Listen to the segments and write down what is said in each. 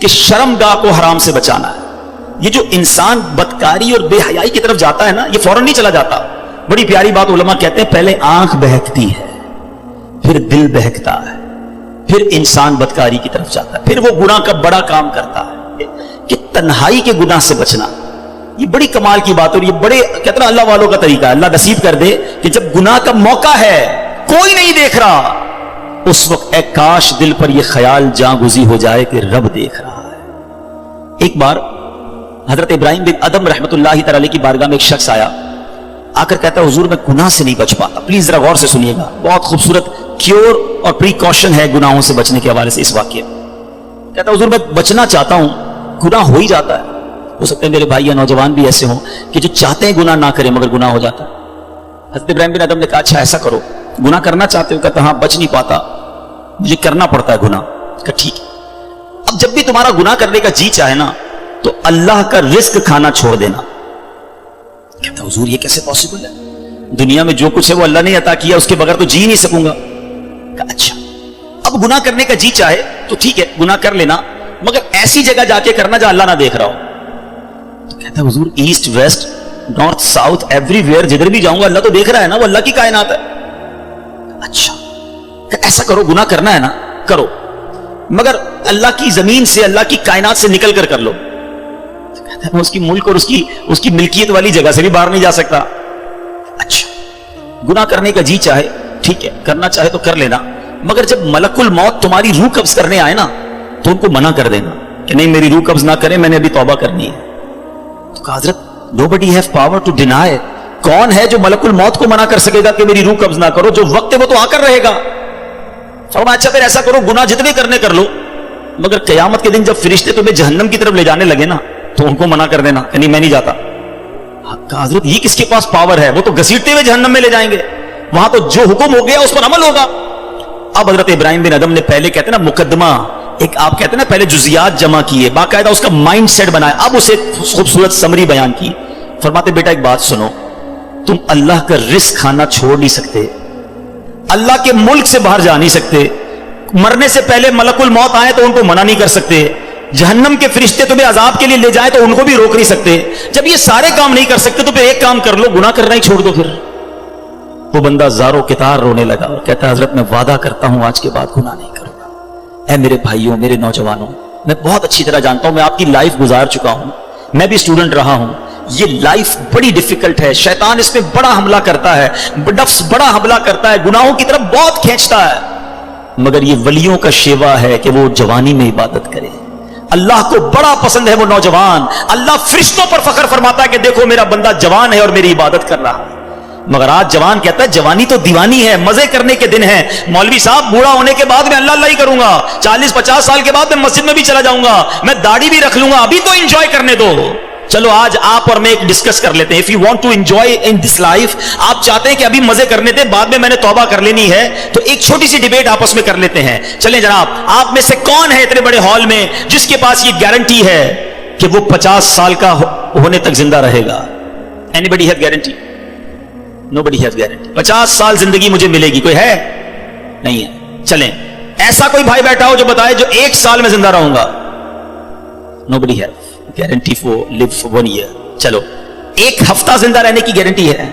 کہ شرمگاہ کو حرام سے بچانا ہے. یہ جو انسان بدکاری اور بے حیائی کی طرف جاتا ہے نا، یہ فوراً نہیں چلا جاتا. بڑی پیاری بات علماء کہتے ہیں، پہلے آنکھ بہکتی ہے، پھر دل بہکتا ہے، پھر انسان بدکاری کی طرف جاتا ہے، پھر وہ گناہ کا بڑا کام کرتا ہے. کہ تنہائی کے گناہ سے بچنا یہ بڑی کمال کی بات ہے، اور یہ بڑے کہتے ہیں اللہ والوں کا طریقہ ہے. اللہ نصیب کر دے کہ جب گناہ کا موقع ہے، کوئی نہیں دیکھ رہا، اس وقت اے کاش دل پر یہ خیال جاں گزی ہو جائے کہ رب دیکھ رہا ہے. ایک بار حضرت ابراہیم بن ادم رحمت اللہ تعالی کی بارگاہ میں ایک شخص آیا، آ کر کہتا ہے حضور میں گناہ سے نہیں بچ پاتا. پلیز ذرا غور سے سنیے گا، بہت خوبصورت کیور اور پریکاشن ہے گناہوں سے بچنے کے حوالے سے اس واقعے میں. کہتا ہے حضور میں بچنا چاہتا ہوں، گناہ ہو ہی جاتا ہے. ہو سکتا ہے میرے بھائی یا نوجوان بھی ایسے ہوں کہ جو چاہتے ہیں گناہ نہ کریں مگر گناہ ہو جاتا ہے. حضرت ابراہیم بن ادم نے کہا اچھا ایسا کرو، گناہ کرنا چاہتے ہو؟ کہتا ہاں بچ نہیں پاتا، مجھے کرنا پڑتا ہے گناہ. کہا ٹھیک ہے، اب جب بھی تمہارا گناہ کرنے کا جی چاہے نا تو اللہ کا رزق کھانا چھوڑ دینا. کہتا حضور یہ کیسے پاسبل ہے؟ دنیا میں جو کچھ ہے وہ اللہ نے عطا کیا، اس کے بغیر تو جی نہیں سکوں گا. کہا اچھا اب گناہ کرنے کا جی چاہے تو ٹھیک ہے گناہ کر لینا، مگر ایسی جگہ جا کے کرنا جہاں اللہ نہ دیکھ رہا ہو. تو کہتا حضور east west north south every where جدھر بھی جاؤں گا اللہ تو دیکھ رہا ہے نا، وہ اللہ کی کائنات ہے. اچھا ایسا کرو، گناہ کرنا ہے نا کرو، مگر اللہ کی زمین سے اللہ کی کائنات سے نکل کر لو. کہتا ہے میں اس کی ملک اور اس کی ملکیت والی جگہ سے بھی باہر نہیں جا سکتا. اچھا گناہ کرنے کا جی چاہے ٹھیک ہے، کرنا چاہے تو کر لینا، مگر جب ملک الموت تمہاری روح قبض کرنے آئے نا تو ان کو منع کر دینا کہ نہیں میری روح قبض نہ کرے، میں نے ابھی توبہ کرنی ہے. تو کہا حضرت nobody have power to deny. کون ہے جو ملک الموت کو منع کر سکے گا کہ میری روح قبض نہ کرو؟ جو وقت ہے وہ تو آ کر رہے گا. فرمایا اچھا پھر ایسا کرو گناہ جتنے کرنے کر لو، مگر قیامت کے دن جب فرشتے تمہیں جہنم کی طرف لے جانے لگے نا تو ان کو منع کر دینا کہ نہیں میں نہیں جاتا. کہا حضرت یہ کس کے پاس پاور ہے؟ وہ تو گھسیٹتے ہوئے جہنم میں لے جائیں گے، وہاں تو جو حکم ہو گیا اس پر عمل ہوگا. اب حضرت ابراہیم بن ادم نے پہلے کہتے ہیں نا مقدمہ، ایک آپ کہتے ہیں نا پہلے جزیات جمع کیے، باقاعدہ اس کا مائنڈ سیٹ بنایا، اب اسے خوبصورت سمری بیان کی. فرماتے بیٹا ایک بات سنو، تم اللہ کا رزق کھانا چھوڑ نہیں سکتے، اللہ کے ملک سے باہر جا نہیں سکتے، مرنے سے پہلے ملک الموت آئے تو ان کو منع نہیں کر سکتے، جہنم کے فرشتے تمہیں عذاب کے لیے لے جائیں تو ان کو بھی روک نہیں سکتے. جب یہ سارے کام نہیں کر سکتے تو پھر ایک کام کر لو، گناہ کرنا ہی چھوڑ دو. پھر وہ بندہ زارو کتار رونے لگا اور کہتا ہے حضرت میں وعدہ کرتا ہوں آج کے بعد گناہ نہیں کروں گا. اے میرے بھائیوں میرے نوجوانوں، میں بہت اچھی طرح جانتا ہوں، میں آپ کی لائف گزار چکا ہوں، میں بھی اسٹوڈنٹ رہا ہوں. یہ لائف بڑی ڈیفیکلٹ ہے، شیطان اس میں بڑا حملہ کرتا ہے، نفس بڑا حملہ کرتا ہے، گناہوں کی طرف بہت کھینچتا ہے. مگر یہ ولیوں کا شیوا ہے کہ وہ جوانی میں عبادت کرے. اللہ کو بڑا پسند ہے وہ نوجوان. اللہ فرشتوں پر فخر فرماتا ہے کہ دیکھو میرا بندہ جوان ہے اور میری عبادت کر رہا ہے. مگر آج جوان کہتا ہے جوانی تو دیوانی ہے، مزے کرنے کے دن ہے. مولوی صاحب بوڑھا ہونے کے بعد میں اللہ اللہ ہی کروں گا، 40-50 سال کے بعد میں مسجد میں بھی چلا جاؤں گا، میں داڑھی بھی رکھ لوں گا، ابھی تو انجوائے کرنے دو. چلو آج آپ اور میں ایک ڈسکس کر لیتے ہیں. if you want to enjoy in this life، آپ چاہتے ہیں کہ ابھی مزے کرنے دیں، بعد میں میں نے توبہ کر لینی ہے، تو ایک چھوٹی سی ڈیبیٹ آپس میں کر لیتے ہیں. چلیں جناب، آپ میں سے کون ہے اتنے بڑے ہال میں جس کے پاس یہ گارنٹی ہے کہ وہ 50 سال کا ہونے تک زندہ رہے گا؟ anybody has guarantee? nobody has guarantee. 50 سال زندگی مجھے ملے گی، کوئی ہے؟ نہیں ہے. چلیں ایسا کوئی بھائی بیٹھا ہو جو بتائے جو 1 سال میں زندہ رہوں گا؟ nobody has guarantee for live for 1 year. چلو 1 ہفتہ زندہ رہنے کی گارنٹی ہے،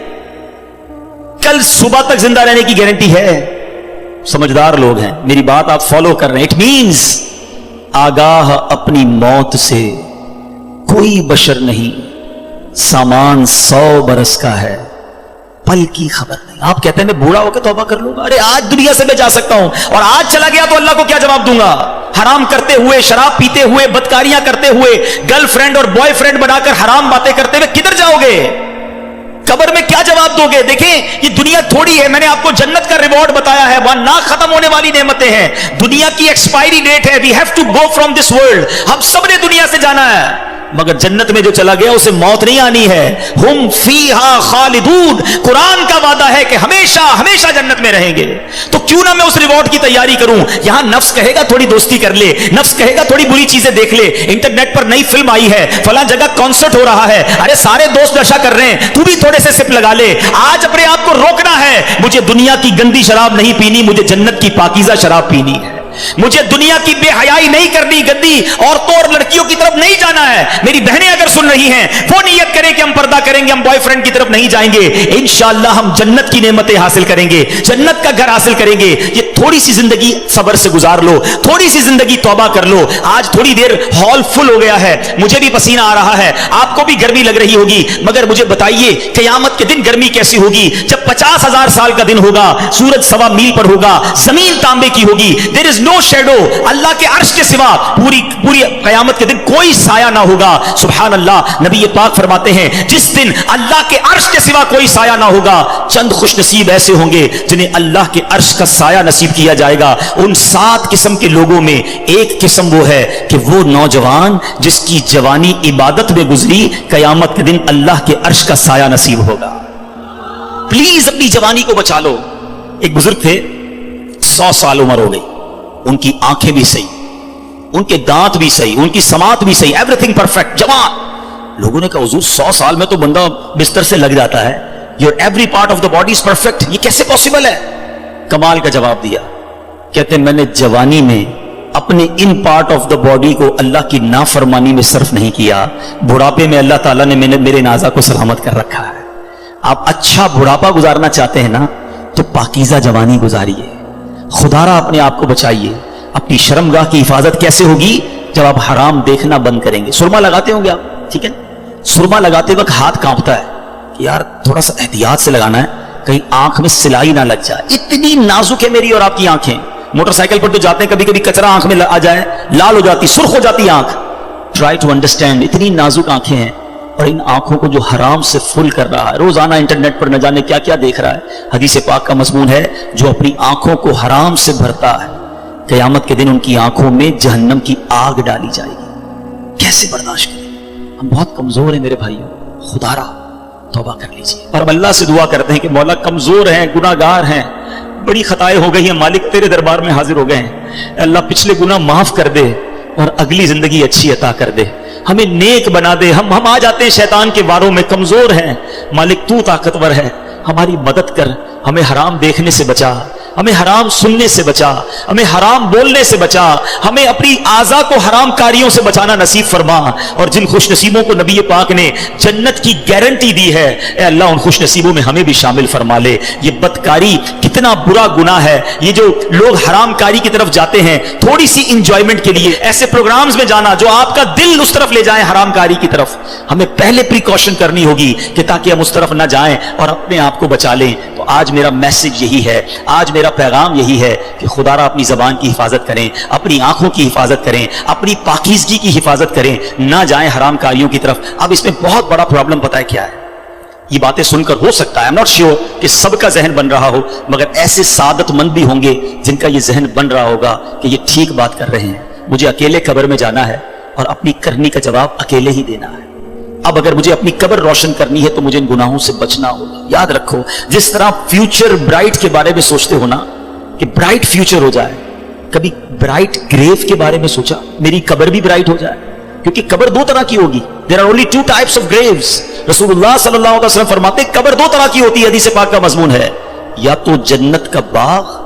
کل صبح تک زندہ رہنے کی گارنٹی ہے. سمجھدار لوگ ہیں، میری بات آپ فالو کر رہے ہیں. اٹ مینز آگاہ اپنی موت سے کوئی بشر نہیں، سامان 100 برس کا ہے، پل کی خبر نہیں. آپ کہتے ہیں میں بوڑھا ہو کے توبہ کر لوں گا. ارے آج دنیا سے میں جا سکتا ہوں اور آج چلا گیا تو اللہ کو کیا جواب دوں گا؟ حرام کرتے ہوئے، شراب پیتے ہوئے، بدکاریاں کرتے ہوئے، گرل فرینڈ اور بوائے فرینڈ بنا کر حرام باتیں کرتے ہوئے کدھر جاؤ گے؟ قبر میں کیا جواب دو گے؟ دیکھیں یہ دنیا تھوڑی ہے، میں نے آپ کو جنت کا ریوارڈ بتایا ہے، وہاں نہ ختم ہونے والی نعمتیں ہیں. دنیا کی ایکسپائری ڈیٹ ہے، we have to go from this world. ہم سب نے دنیا سے جانا ہے، مگر جنت میں جو چلا گیا اسے موت نہیں آنی ہے. ہم فیہا خالدون، قرآن کا وعدہ ہے کہ ہمیشہ ہمیشہ جنت میں رہیں گے. تو کیوں نہ میں اس ریوارڈ کی تیاری کروں؟ یہاں نفس کہے گا تھوڑی دوستی کر لے، نفس کہے گا تھوڑی بری چیزیں دیکھ لے، انٹرنیٹ پر نئی فلم آئی ہے، فلاں جگہ کانسرٹ ہو رہا ہے، ارے سارے دوست نشہ کر رہے ہیں، تو بھی تھوڑے سے سپ لگا لے. آج اپنے آپ کو روکنا ہے، مجھے دنیا کی گندی شراب نہیں پینی، مجھے جنت کی پاکیزہ شراب پینی ہے. مجھے دنیا کی بے حیائی نہیں کرنی، گندی عورتوں اور لڑکیوں کی طرف نہیں جانا ہے. میری بہنیں اگر سن رہی ہیں وہ نیت کریں کہ ہم پردہ کریں گے، ہم بوائے فرینڈ کی طرف نہیں جائیں گے. انشاءاللہ ہم جنت کی نعمتیں حاصل کریں گے، جنت کا گھر حاصل کریں گے. یہ تھوڑی سی زندگی صبر سے گزار لو، تھوڑی سی زندگی توبہ کر لو. آج تھوڑی دیر ہال فل ہو گیا ہے، مجھے بھی پسینہ آ رہا ہے، آپ کو بھی گرمی لگ رہی ہوگی، مگر مجھے بتائیے قیامت کے دن گرمی کیسی ہوگی؟ جب 50,000 سال کا دن ہوگا، سورج 1.25 میل پر ہوگا، زمین تانبے کی ہوگی. دیر از نو شیڈو، اللہ کے عرش کے سوا پوری قیامت کے دن کوئی سایہ نہ ہوگا. سبحان اللہ. نبی پاک فرماتے ہیں جس دن اللہ کے عرش کے سوا کوئی سایہ نہ ہوگا، چند خوش نصیب ایسے ہوں گے جنہیں اللہ کے عرش کا سایہ نصیب کیا جائے گا. ان 7 قسم کے لوگوں میں ایک قسم وہ ہے کہ وہ نوجوان جس کی جوانی عبادت میں گزری، قیامت کے دن اللہ کے عرش کا سایہ نصیب ہوگا. پلیز اپنی جوانی کو بچا لو. ایک بزرگ تھے، 100 سال عمر ہو گئی، ان کی آنکھیں بھی صحیح، ان کے دانت بھی صحیح، ان کی سماعت بھی صحیح، ایوری تھنگ پرفیکٹ، جوان. لوگوں نے کہا حضور 100 سال میں تو بندہ بستر سے لگ جاتا ہے، your every part of the body is perfect, یہ کیسے پاسبل ہے؟ کمال کا جواب دیا. کہتے ہیں میں نے جوانی میں اپنے in part of the body کو اللہ کی نافرمانی میں صرف نہیں کیا، بڑھاپے میں اللہ تعالیٰ نے میرے نازا کو سلامت کر رکھا ہے. آپ اچھا بڑھاپا گزارنا چاہتے ہیں نا تو پاکیزہ جوانی گزاریے، خدا را اپنے آپ کو بچائیے. اپنی شرمگاہ کی حفاظت کیسے ہوگی؟ جب آپ حرام دیکھنا بند کریں گے. سرما لگاتے ہوں گے آپ، ٹھیک ہے، سرما لگاتے وقت ہاتھ کانپتا ہے کہ یار تھوڑا سا احتیاط سے لگانا ہے، کہیں آنکھ میں سلائی نہ لگ جائے. اتنی نازک ہے میری اور آپ کی آنکھیں. موٹر سائیکل پر تو جاتے ہیں، کبھی کبھی کچرا آنکھ میں آ جائے، لال ہو جاتی، سرخ ہو جاتی آنکھ. ٹرائی ٹو انڈرسٹینڈ، اتنی نازک آنکھیں ہیں، اور ان آنکھوں کو جو حرام سے فل کر رہا ہے، روزانہ انٹرنیٹ پر نہ جانے کیا کیا دیکھ رہا ہے. حدیث پاک کا مضمون ہے جو اپنی آنکھوں کو حرام سے بھرتا ہے، قیامت کے دن ان کی آنکھوں میں جہنم کی آگ ڈالی جائے گی. کیسے برداشت کریں؟ ہم بہت کمزور ہیں میرے بھائیوں، خدا را توبہ کر لیجیے. اور ہم اللہ سے دعا کرتے ہیں کہ مولا کمزور ہیں، گناہ گار ہیں، بڑی خطائیں ہو گئی ہیں، مالک تیرے دربار میں حاضر ہو گئے ہیں. اللہ پچھلے گناہ معاف کر دے اور اگلی زندگی اچھی عطا کر دے، ہمیں نیک بنا دے. ہم آ جاتے ہیں شیطان کے واروں میں، کمزور ہیں. مالک تو طاقتور ہے، ہماری مدد کر، ہمیں حرام دیکھنے سے بچا، ہمیں حرام سننے سے بچا، ہمیں حرام بولنے سے بچا، ہمیں اپنی اعضاء کو حرام کاریوں سے بچانا نصیب فرما. اور جن خوش نصیبوں کو نبی پاک نے جنت کی گارنٹی دی ہے، اے اللہ ان خوش نصیبوں میں ہمیں بھی شامل فرما لے. یہ بدکاری کتنا برا گناہ ہے. یہ جو لوگ حرام کاری کی طرف جاتے ہیں تھوڑی سی انجوائمنٹ کے لیے، ایسے پروگرامز میں جانا جو آپ کا دل اس طرف لے جائیں حرام کاری کی طرف، ہمیں پہلے پریکاشن کرنی ہوگی کہ تاکہ ہم اس طرف نہ جائیں اور اپنے آپ کو بچا لیں. تو آج میرا میسج یہی ہے، آج میرا پیغام یہی ہے کہ خدا را اپنی زبان کی حفاظت کریں، اپنی آنکھوں کی حفاظت کریں، اپنی پاکیزگی کی حفاظت کریں، نہ جائیں حرام کاریوں کی طرف. اب اس میں بہت بڑا پرابلم پتہ ہے کیا ہے؟ یہ باتیں سن کر ہو سکتا ہے، I'm not sure کہ سب کا ذہن بن رہا ہو، مگر ایسے سعادت مند بھی ہوں گے جن کا یہ ذہن بن رہا ہوگا کہ یہ ٹھیک بات کر رہے ہیں، مجھے اکیلے قبر میں جانا ہے اور اپنی کرنی کا جواب اکیلے ہی دینا ہے. اب اگر مجھے اپنی قبر روشن کرنی ہے تو مجھے ان گناہوں سے بچنا ہوگا. یاد رکھو، جس طرح فیوچر برائٹ کے بارے میں سوچتے ہو نا کہ برائٹ فیوچر ہو جائے، کبھی برائٹ گریو کے بارے میں سوچا میری قبر بھی برائٹ ہو جائے؟ کیونکہ قبر 2 طرح کی ہوگی. There are only 2 types of graves. رسول اللہ صلی اللہ علیہ وسلم فرماتے قبر 2 طرح کی ہوتی ہے، حدیث پاک کا مضمون ہے، یا تو جنت کا باغ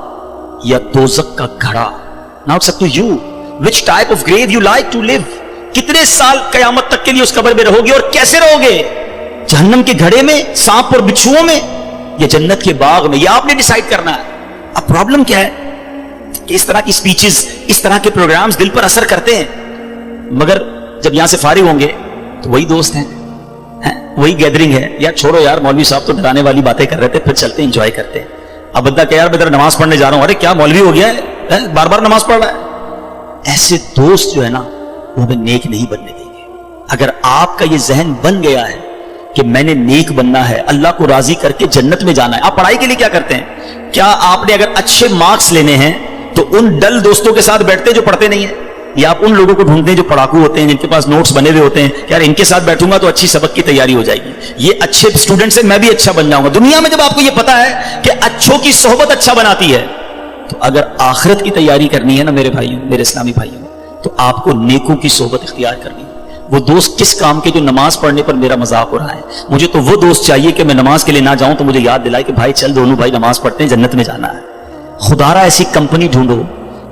یا دوزخ کا گھڑا. Now it's up to you which type of grave you like to live. کتنے سال قیامت تک کے لیے اس قبر میں رہو گے اور کیسے رہو گے؟ جہنم کے گھڑے میں، سانپ اور بچھوؤں میں، یا جنت کے باغ میں؟ یہ آپ نے ڈیسائیڈ کرنا ہے. اب پرابلم کیا ہے کہ اس طرح کی سپیچز، اس طرح کے پروگرامز دل پر اثر کرتے ہیں، مگر جب یہاں سے فارغ ہوں گے تو وہی دوست ہیں، وہی گیدرنگ ہے. یار چھوڑو یار، مولوی صاحب تو ڈرانے والی باتیں کر رہے تھے، پھر چلتے انجوائے کرتے ہیں. اب بندہ کہ یار میں ذرا نماز پڑھنے جا رہا ہوں، ارے کیا مولوی ہو گیا ہے، بار بار نماز پڑھ رہا ہے. ایسے دوست جو ہے نا وہ ہمیں نیک نہیں بننے دیں گے. اگر آپ کا یہ ذہن بن گیا ہے کہ میں نے نیک بننا ہے، اللہ کو راضی کر کے جنت میں جانا ہے. آپ پڑھائی کے لیے کیا کرتے ہیں؟ کیا آپ نے اگر اچھے مارکس لینے ہیں تو ان ڈل دوستوں کے ساتھ بیٹھتے ہیں جو پڑھتے نہیں ہیں، یا آپ ان لوگوں کو ڈھونڈتے ہیں جو پڑھاکو ہوتے ہیں، جن کے پاس نوٹس بنے ہوئے ہوتے ہیں کہ یار ان کے ساتھ بیٹھوں گا تو اچھی سبق کی تیاری ہو جائے گی، یہ اچھے اسٹوڈنٹ سے میں بھی اچھا بن جاؤں گا. دنیا میں جب آپ کو یہ پتا ہے کہ اچھوں کی صحبت اچھا بناتی ہے، تو اگر آخرت کی تیاری کرنی ہے نا میرے بھائیوں، میرے اسلامی بھائیوں، تو آپ کو نیکوں کی صحبت اختیار کرنی ہے. وہ دوست کس کام کے جو نماز پڑھنے پر میرا مذاق ہو رہا ہے؟ مجھے تو وہ دوست چاہیے کہ میں نماز کے لیے نہ جاؤں تو مجھے یاد دلائے کہ بھائی چل دونوں بھائی نماز پڑھتے ہیں، جنت میں جانا ہے. خدا را ایسی کمپنی ڈھونڈو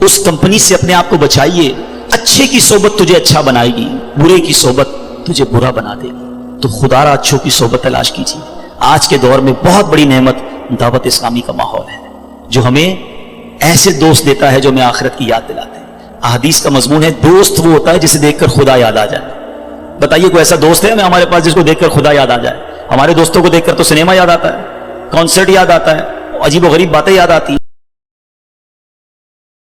اس کمپنی سے اپنے آپ کو بچائیے. اچھے کی صحبت تجھے اچھا بنائے گی, برے کی صحبت تجھے برا بنا دے گی. تو خدا را اچھوں کی صحبت تلاش کیجیے. آج کے دور میں بہت بڑی نعمت دعوت اسلامی کا ماحول ہے جو ہمیں ایسے دوست دیتا ہے جو ہمیں آخرت کی یاد دلاتے ہیں. احادیث کا مضمون ہے دوست وہ ہوتا ہے جسے دیکھ کر خدا یاد آ جائے. بتائیے کوئی ایسا دوست ہے ہمارے پاس جس کو دیکھ کر خدا یاد آ جائے؟ ہمارے دوستوں کو دیکھ کر تو سنیما یاد آتا ہے, کانسرٹ یاد آتا ہے, عجیب و غریب باتیں یاد آتی ہیں.